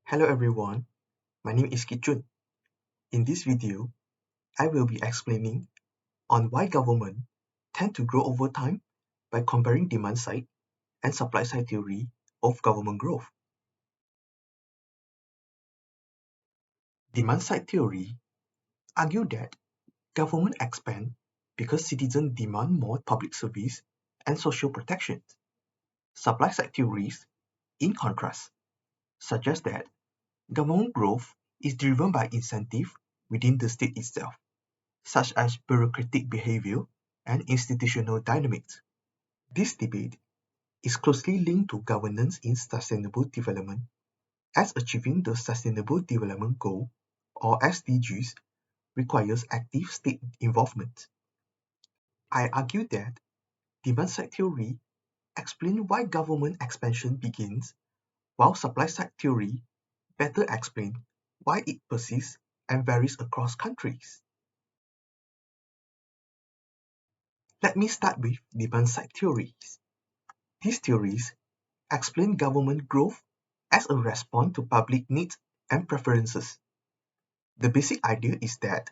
Hello everyone, my name is Kichun. In this video, I will be explaining on why government tend to grow over time by comparing demand side and supply side theory of government growth. Demand side theory argue that government expand because citizens demand more public service and social protection. Supply side theories, in contrast, suggest that government growth is driven by incentive within the state itself, such as bureaucratic behavior and institutional dynamics. This debate is closely linked to governance in sustainable development, as achieving the Sustainable Development Goal, or SDGs, requires active state involvement. I argue that demand-side theory explains why government expansion begins, while supply-side theory better explains why it persists and varies across countries. Let me start with demand-side theories. These theories explain government growth as a response to public needs and preferences. The basic idea is that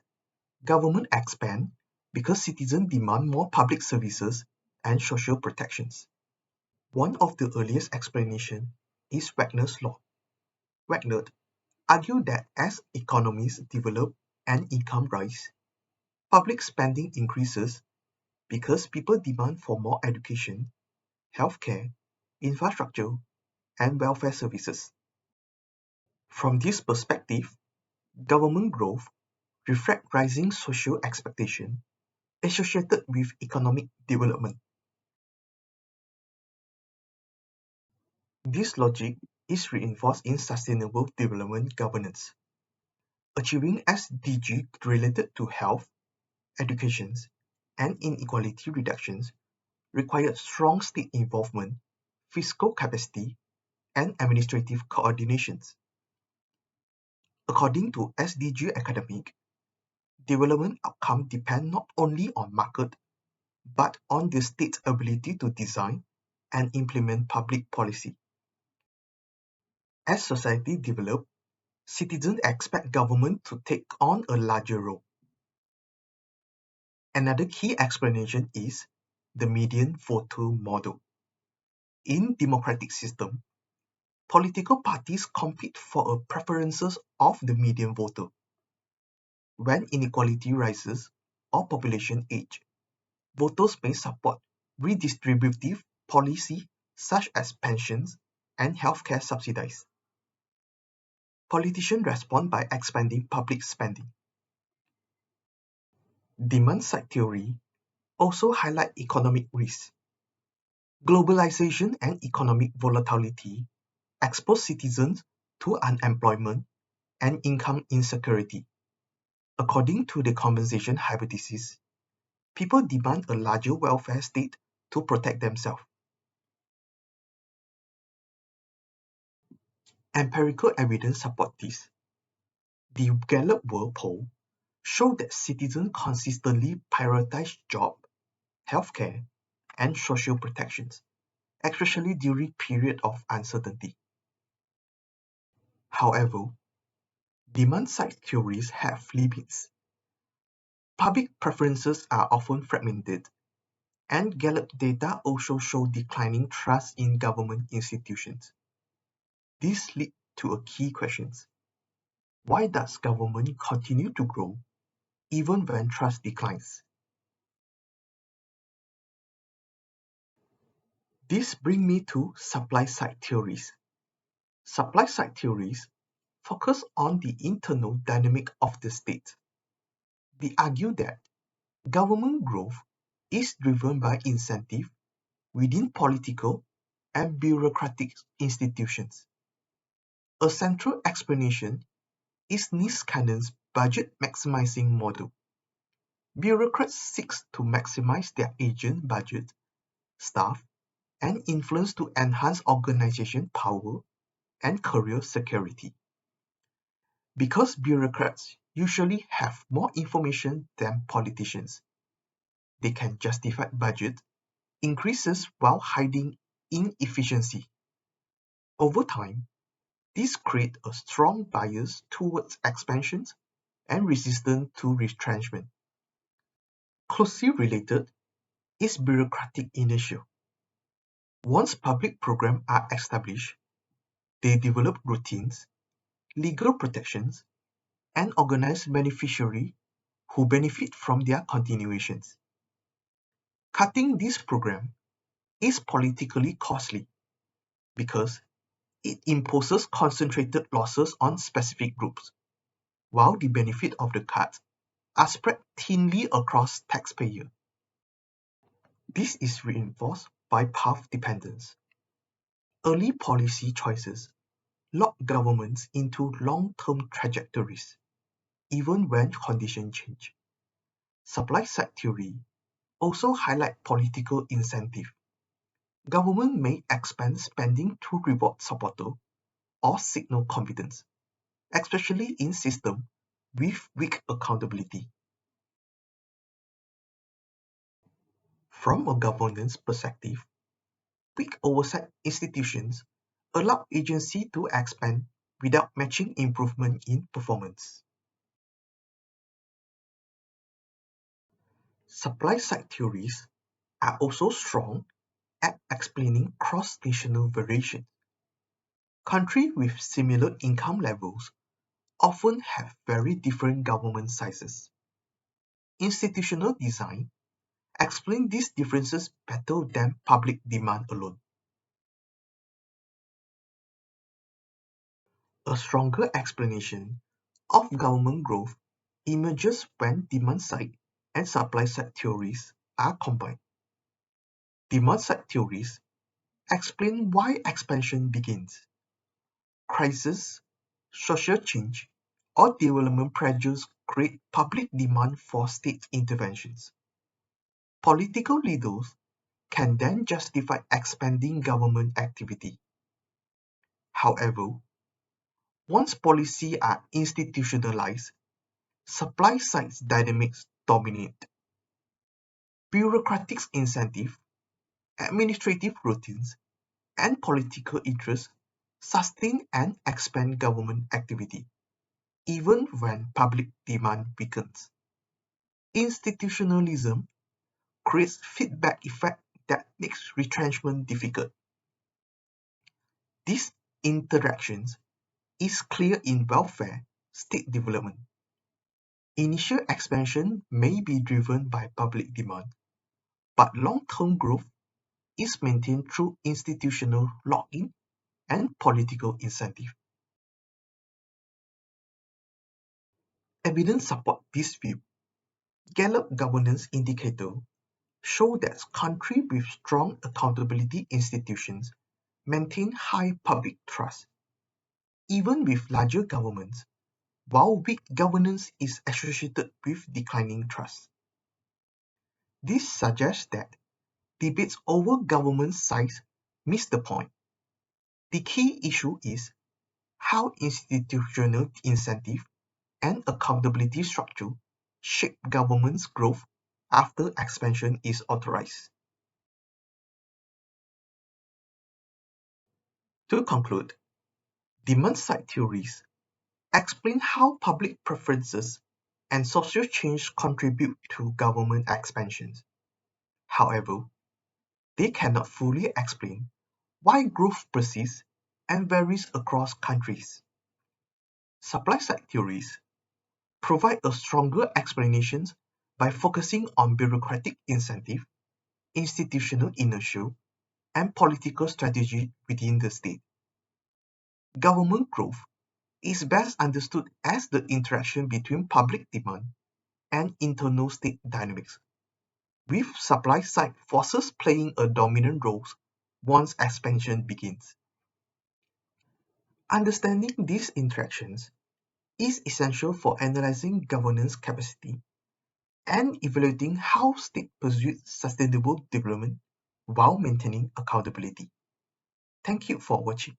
government expand because citizens demand more public services and social protections. One of the earliest explanations is Wagner's law. Wagner argued that as economies develop and income rise, public spending increases because people demand for more education, healthcare, infrastructure, and welfare services. From this perspective, government growth reflects rising social expectation associated with economic development. This logic is reinforced in sustainable development governance. Achieving SDG related to health, education, and inequality reductions requires strong state involvement, fiscal capacity, and administrative coordinations. According to SDG academic, development outcomes depend not only on market, but on the state's ability to design and implement public policy. As society develops, citizens expect government to take on a larger role. Another key explanation is the median voter model. In democratic system, political parties compete for preferences of the median voter. When inequality rises or population age, voters may support redistributive policy such as pensions and healthcare subsidies. Politicians respond by expanding public spending. Demand-side theory also highlight economic risks. Globalization and economic volatility expose citizens to unemployment and income insecurity. According to the compensation hypothesis, people demand a larger welfare state to protect themselves. Empirical evidence supports this. The Gallup World Poll showed that citizens consistently prioritize job, healthcare, and social protections, especially during periods of uncertainty. However, demand-side theories have limits. Public preferences are often fragmented, and Gallup data also show declining trust in government institutions. This leads to a key question. Why does government continue to grow even when trust declines? This brings me to supply-side theories. Supply-side theories focus on the internal dynamic of the state. They argue that government growth is driven by incentive within political and bureaucratic institutions. A central explanation is Niskanen's budget maximizing model. Bureaucrats seek to maximize their agent budget, staff, and influence to enhance organization power and career security. Because bureaucrats usually have more information than politicians, they can justify budget increases while hiding inefficiency. Over time, This creates a strong bias towards expansion and resistance to retrenchment. Closely related is bureaucratic inertia. Once public programs are established, they develop routines, legal protections, and organize beneficiaries who benefit from their continuations. Cutting this program is politically costly because it imposes concentrated losses on specific groups, while the benefit of the cuts are spread thinly across taxpayers. This is reinforced by path dependence. Early policy choices lock governments into long-term trajectories, even when conditions change. Supply-side theory also highlights political incentive. Government may expand spending to reward supporters or signal confidence, especially in systems with weak accountability. From a governance perspective, weak oversight institutions allow agency to expand without matching improvement in performance. Supply-side theories are also strong at explaining cross-national variation. Countries with similar income levels often have very different government sizes. Institutional design explains these differences better than public demand alone. A stronger explanation of government growth emerges when demand-side and supply-side theories are combined. Demand-side theories explain why expansion begins. Crisis, social change, or development pressures create public demand for state interventions. Political leaders can then justify expanding government activity. However, once policies are institutionalized, supply-side dynamics dominate. Bureaucratic incentives, administrative routines, and political interests sustain and expand government activity, even when public demand weakens. Institutionalism creates feedback effect that makes retrenchment difficult. This interaction is clear in welfare state development. Initial expansion may be driven by public demand, but long-term growth is maintained through institutional lock-in and political incentive. Evidence supports this view. Gallup governance indicators show that countries with strong accountability institutions maintain high public trust, even with larger governments, while weak governance is associated with declining trust. This suggests that debates over government size miss the point. The key issue is how institutional incentive and accountability structure shape government's growth after expansion is authorized. To conclude, demand-side theories explain how public preferences and social change contribute to government expansions. However, they cannot fully explain why growth persists and varies across countries. Supply-side theories provide a stronger explanation by focusing on bureaucratic incentive, institutional inertia, and political strategy within the state. Government growth is best understood as the interaction between public demand and internal state dynamics, with supply-side forces playing a dominant role once expansion begins. Understanding these interactions is essential for analyzing governance capacity and evaluating how states pursue sustainable development while maintaining accountability. Thank you for watching.